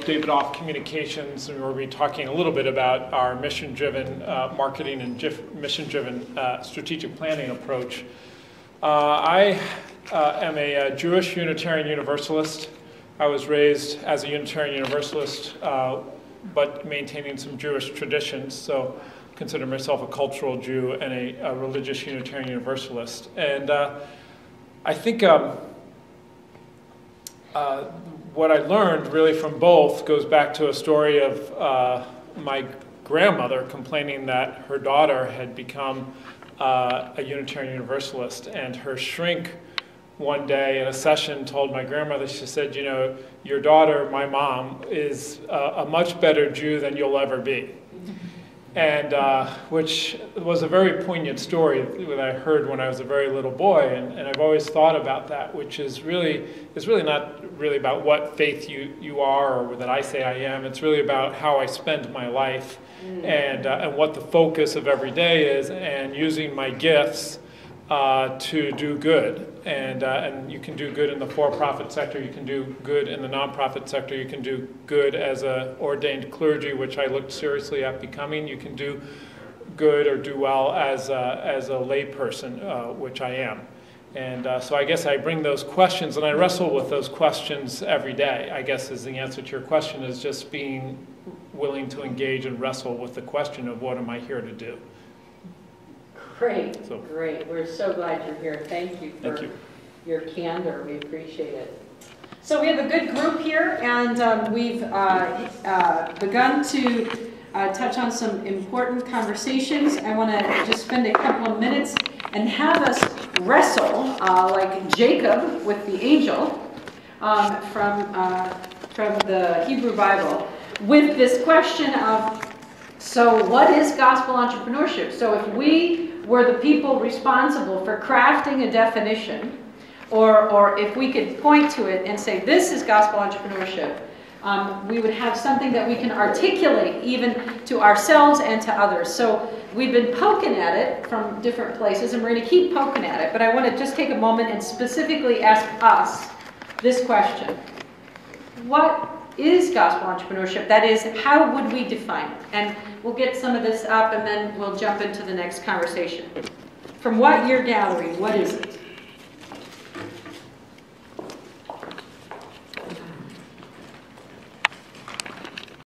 Davidoff Communications, and we'll be talking a little bit about our mission-driven marketing and mission-driven strategic planning approach. I am a Jewish Unitarian Universalist. I was raised as a Unitarian Universalist, but maintaining some Jewish traditions, so I consider myself a cultural Jew and a religious Unitarian Universalist. And I think what I learned really from both goes back to a story of my grandmother complaining that her daughter had become a Unitarian Universalist, and her shrink one day in a session told my grandmother, she said, you know, your daughter, my mom, is a much better Jew than you'll ever be. And which was a very poignant story that I heard when I was a very little boy, and I've always thought about that, which is really not really about what faith you are or that I say I am. It's really about how I spend my life and what the focus of every day is, and using my gifts to do good. And you can do good in the for-profit sector, you can do good in the nonprofit sector, you can do good as an ordained clergy, which I looked seriously at becoming, you can do good or do well as a lay person, which I am. And so I guess I bring those questions, and I wrestle with those questions every day, I guess is the answer to your question, is just being willing to engage and wrestle with the question of what am I here to do. Great, great. We're so glad you're here. Thank you for your candor. We appreciate it. So we have a good group here, and we've begun to touch on some important conversations. I want to just spend a couple of minutes and have us wrestle, like Jacob with the angel from the Hebrew Bible, with this question of, so what is gospel entrepreneurship? So if we were the people responsible for crafting a definition, or if we could point to it and say, this is gospel entrepreneurship, we would have something that we can articulate even to ourselves and to others. So we've been poking at it from different places, and we're going to keep poking at it, but I want to just take a moment and specifically ask us this question. What is gospel entrepreneurship? That is, how would we define it? And we'll get some of this up, and then we'll jump into the next conversation. From what you're gathering, what is it?